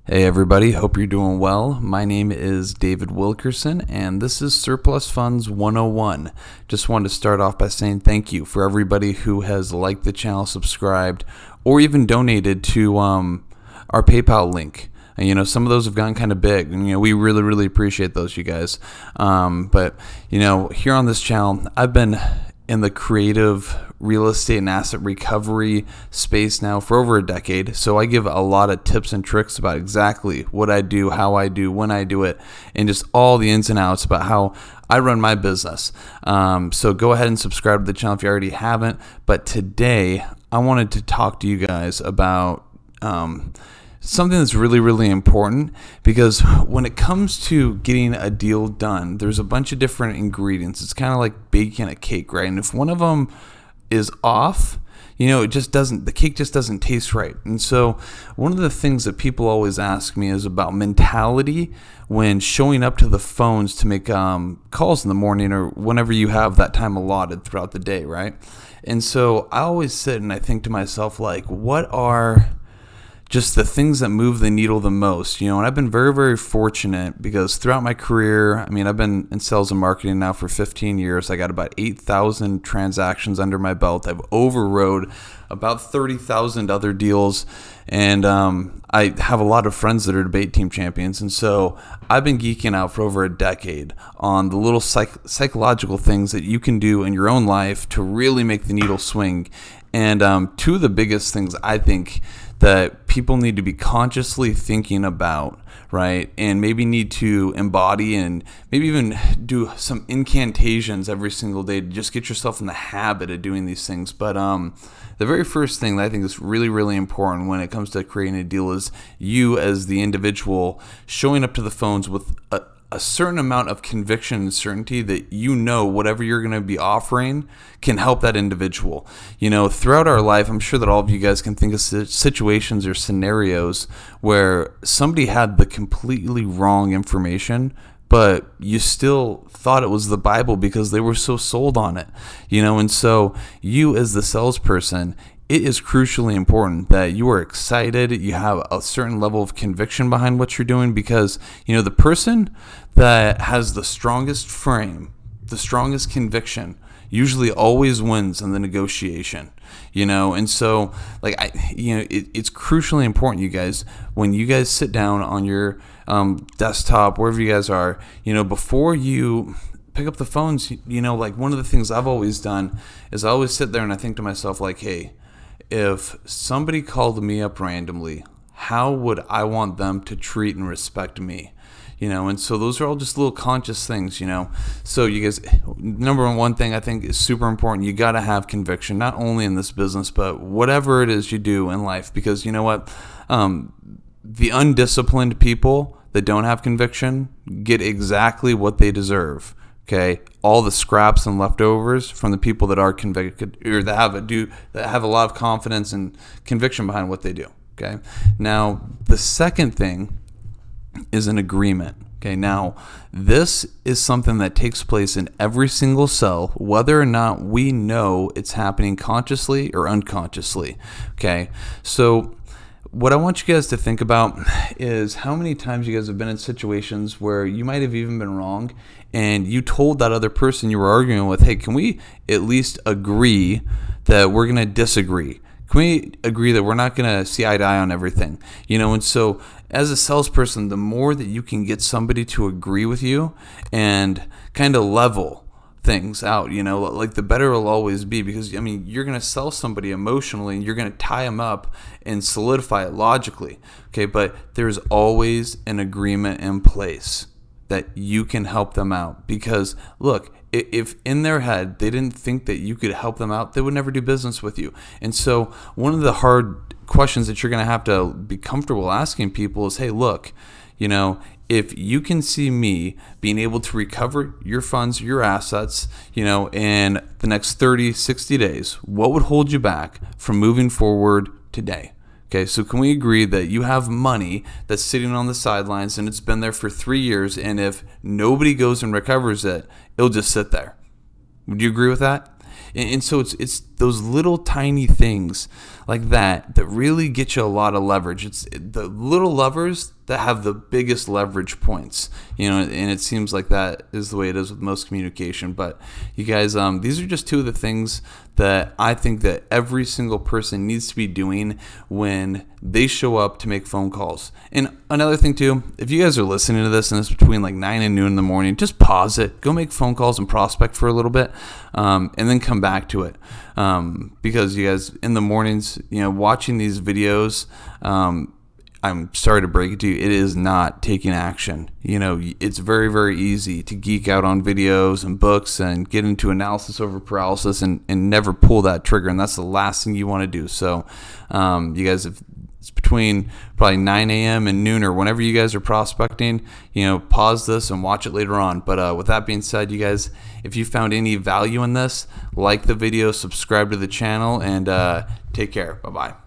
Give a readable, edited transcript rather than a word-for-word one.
Hey everybody, hope you're doing well. My name is David Wilkerson and this is Surplus Funds 101. Just wanted to start off by saying thank you for everybody who has liked the channel, subscribed, or even donated to our PayPal link. And, some of those have gotten kind of big, and we really appreciate those, you guys. But here on this channel, I've been in the creative real estate and asset recovery space now for over a decade. So I give a lot of tips and tricks about exactly what I do, how I do, when I do it, and just all the ins and outs about how I run my business. So go ahead and subscribe to the channel if you already haven't. But today I wanted to talk to you guys about something that's really important, because when it comes to getting a deal done, there's a bunch of different ingredients. It's kind of like baking a cake, right? And if one of them is off, the cake just doesn't taste right. And so one of the things that people always ask me is about mentality when showing up to the phones to make calls in the morning or whenever you have that time allotted throughout the day, right? And so I always sit and I think to myself, like, what are just the things that move the needle the most, and I've been very fortunate because throughout my career, I've been in sales and marketing now for 15 years. I got about 8,000 transactions under my belt. I've overrode about 30,000 other deals, and I have a lot of friends that are debate team champions, and so I've been geeking out for over a decade on the little psychological things that you can do in your own life to really make the needle swing. And two of the biggest things I think that people need to be consciously thinking about, right? And maybe need to embody and maybe even do some incantations every single day to just get yourself in the habit of doing these things. But the very first thing that I think is really important when it comes to creating a deal is you as the individual showing up to the phones with a certain amount of conviction and certainty that whatever you're going to be offering can help that individual. Throughout our life, I'm sure that all of you guys can think of situations or scenarios where somebody had the completely wrong information, but you still thought it was the Bible because they were so sold on it. And so you as the salesperson, it is crucially important that you are excited, you have a certain level of conviction behind what you're doing, because the person that has the strongest frame, the strongest conviction, usually always wins in the negotiation. And so it's crucially important, you guys, when you guys sit down on your desktop, wherever you guys are, before you pick up the phones, one of the things I've always done is I always sit there and I think to myself, like, hey, if somebody called me up randomly, how would I want them to treat and respect me? And so those are all just little conscious things, So you guys, number one thing I think is super important. You got to have conviction, not only in this business, but whatever it is you do in life, because you know what? The undisciplined people that don't have conviction get exactly what they deserve. Okay, all the scraps and leftovers from the people that are convicted or that have a lot of confidence and conviction behind what they do. Okay, now the second thing is an agreement. Okay, now this is something that takes place in every single cell, whether or not we know it's happening consciously or unconsciously. Okay, so what I want you guys to think about is how many times you guys have been in situations where you might have even been wrong and you told that other person you were arguing with, hey, can we at least agree that we're going to disagree? Can we agree that we're not going to see eye to eye on everything? And so as a salesperson, the more that you can get somebody to agree with you and kind of level things out, like the better it'll always be, because you're going to sell somebody emotionally and you're going to tie them up and solidify it logically. Okay, but there's always an agreement in place that you can help them out, because look, if in their head they didn't think that you could help them out, they would never do business with you. And so one of the hard questions that you're going to have to be comfortable asking people is, hey, look, if you can see me being able to recover your funds, your assets, in the next 30, 60 days, what would hold you back from moving forward today? Okay, so can we agree that you have money that's sitting on the sidelines and it's been there for 3 years, and if nobody goes and recovers it, it'll just sit there? Would you agree with that? And so it's those little tiny things like that really get you a lot of leverage. It's the little levers that have the biggest leverage points, and it seems like that is the way it is with most communication. But you guys, these are just two of the things that I think that every single person needs to be doing when they show up to make phone calls. And another thing too, if you guys are listening to this and it's between like 9 and noon in the morning, just pause it, go make phone calls and prospect for a little bit, and then come back to it. Because you guys in the mornings, watching these videos, I'm sorry to break it to you, it is not taking action. It's very, very easy to geek out on videos and books and get into analysis over paralysis and never pull that trigger. And that's the last thing you want to do. So, you guys, if it's between probably 9 a.m. and noon or whenever you guys are prospecting, pause this and watch it later on. But with that being said, you guys, if you found any value in this, like the video, subscribe to the channel, and take care. Bye-bye.